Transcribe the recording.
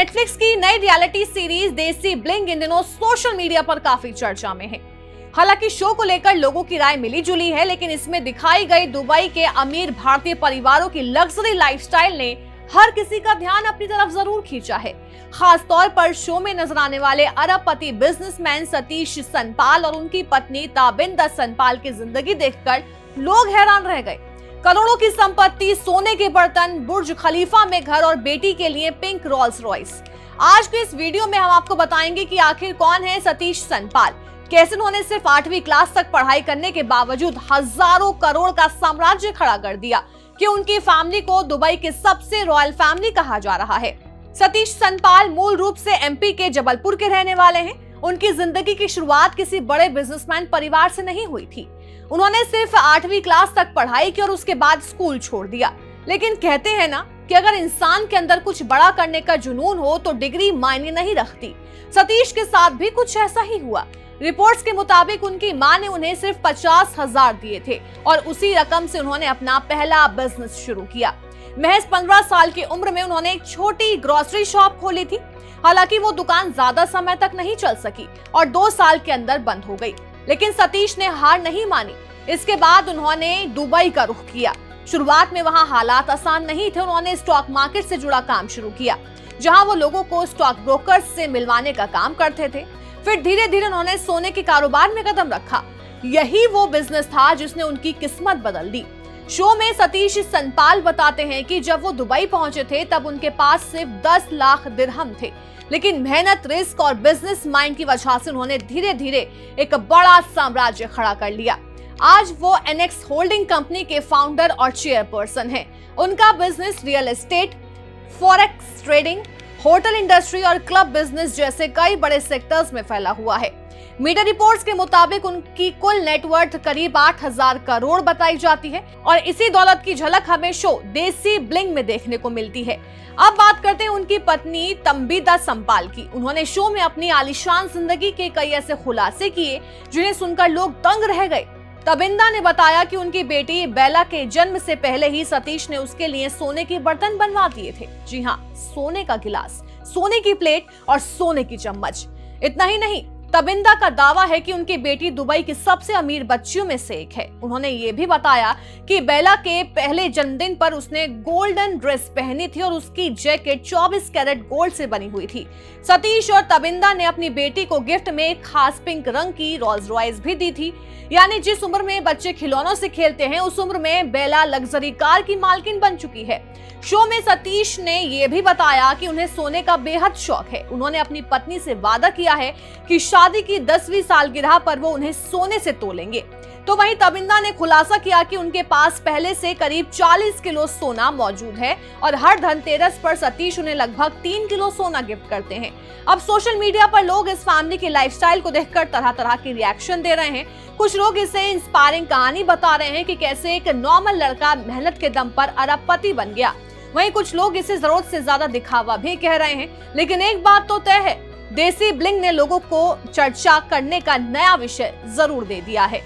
Netflix की नई reality series देसी ब्लिंग इन दिनों सोशल मीडिया पर काफी चर्चा में है। हालांकि शो को लेकर लोगों की राय मिली जुली है, लेकिन इसमें दिखाई गई दुबई के अमीर भारतीय परिवारों की लग्जरी लाइफस्टाइल ने हर किसी का ध्यान अपनी तरफ जरूर खींचा है। खास तौर पर शो में नजर आने वाले अरबपति बिजनेसमैन सतीश सनपाल और उनकी पत्नी ताबिंदा सनपाल की जिंदगी देखकर लोग हैरान रह गए। करोड़ों की संपत्ति, सोने के बर्तन, बुर्ज खलीफा में घर और बेटी के लिए पिंक रोल्स रॉयस। आज के इस वीडियो में हम आपको बताएंगे कि आखिर कौन है सतीश सनपाल, कैसे उन्होंने सिर्फ 8वीं क्लास तक पढ़ाई करने के बावजूद हजारों करोड़ का साम्राज्य खड़ा कर दिया, कि उनकी फैमिली को दुबई के सबसे रॉयल फैमिली कहा जा रहा है। सतीश सनपाल मूल रूप से एमपी के जबलपुर के रहने वाले हैं। उनकी जिंदगी की शुरुआत किसी बड़े बिजनेसमैन परिवार से नहीं हुई थी। उन्होंने सिर्फ 8वीं क्लास तक पढ़ाई की और उसके बाद स्कूल छोड़ दिया। लेकिन कहते हैं ना कि अगर इंसान के अंदर कुछ बड़ा करने का जुनून हो तो डिग्री मायने नहीं रखती। सतीश के साथ भी कुछ ऐसा ही हुआ। रिपोर्ट्स के मुताबिक उनकी मां ने उन्हें सिर्फ 50,000 दिए थे और उसी रकम से उन्होंने अपना पहला बिजनेस शुरू किया। महज 15 साल की उम्र में उन्होंने एक छोटी ग्रोसरी शॉप खोली थी। हालांकि वो दुकान ज्यादा समय तक नहीं चल सकी और 2 साल के अंदर बंद हो गई। लेकिन सतीश ने हार नहीं मानी। इसके बाद उन्होंने दुबई का रुख किया। शुरुआत में वहां हालात आसान नहीं थे। उन्होंने स्टॉक मार्केट से जुड़ा काम शुरू किया, जहां वो लोगों को स्टॉक ब्रोकर्स से मिलवाने का काम करते थे। फिर धीरे धीरे उन्होंने सोने के कारोबार में कदम रखा। यही वो बिजनेस था जिसने उनकी किस्मत बदल दी। शो में सतीश सनपाल बताते हैं कि जब वो दुबई पहुंचे थे तब उनके पास सिर्फ 10 लाख दिरहम थे, लेकिन मेहनत, रिस्क और बिजनेस माइंड की वजह से उन्होंने धीरे धीरे एक बड़ा साम्राज्य खड़ा कर लिया। आज वो एनेक्स होल्डिंग कंपनी के फाउंडर और चेयरपर्सन हैं। उनका business real estate, forex trading, hotel industry और क्लब बिजनेस जैसे कई बड़े सेक्टर्स में फैला हुआ है। मीडिया रिपोर्ट्स के मुताबिक उनकी कुल नेटवर्थ करीब 8,000 करोड़ बताई जाती है और इसी दौलत की झलक हमें शो देसी ब्लिंग में देखने को मिलती है। अब बात करते हैं उनकी पत्नी तंबीदा सनपाल की। उन्होंने शो में अपनी आलीशान जिंदगी के कई ऐसे खुलासे किए जिन्हें सुनकर लोग दंग रह गए। तबिंदा ने बताया कि उनकी बेटी बेला के जन्म से पहले ही सतीश ने उसके लिए सोने के बर्तन बनवा दिए थे। जी हाँ, सोने का गिलास, सोने की प्लेट और सोने की चम्मच। इतना ही नहीं, तबिंदा का दावा है कि उनकी बेटी दुबई की सबसे अमीर बच्चियों में से एक है। उन्होंने ये भी बताया कि बेला के पहले जन्मदिन पर उसने गोल्डन ड्रेस पहनी थी और उसकी जैकेट 24 कैरेट गोल्ड से बनी हुई थी। सतीश और तबिंदा ने अपनी बेटी को गिफ्ट में एक खास पिंक रंग की रोल्स रॉयस भी दी थी। यानी जिस उम्र में बच्चे खिलौनों से खेलते हैं, उस उम्र में बेला लग्जरी कार की मालकिन बन चुकी है। शो में सतीश ने यह भी बताया कि उन्हें सोने का बेहद शौक है। उन्होंने अपनी पत्नी से वादा किया है कि शादी की 10वीं सालगिरह पर वो उन्हें सोने से तोलेंगे। तो वहीं तबिंदा ने खुलासा किया कि उनके पास पहले से करीब 40 किलो सोना मौजूद है और हर धनतेरस पर सतीश उन्हें लगभग 3 किलो सोना गिफ्ट करते हैं। अब सोशल मीडिया पर लोग इस फैमिली की लाइफस्टाइल को देखकर तरह तरह के रिएक्शन दे रहे हैं। कुछ लोग इसे इंस्पायरिंग कहानी बता रहे हैं कि कैसे एक नॉर्मल लड़का मेहनत के दम पर अरबपति बन गया। वहीं कुछ लोग इसे जरूरत से ज्यादा दिखावा भी कह रहे हैं। लेकिन एक बात तो तय है, देसी ब्लिंग ने लोगों को चर्चा करने का नया विषय जरूर दे दिया है।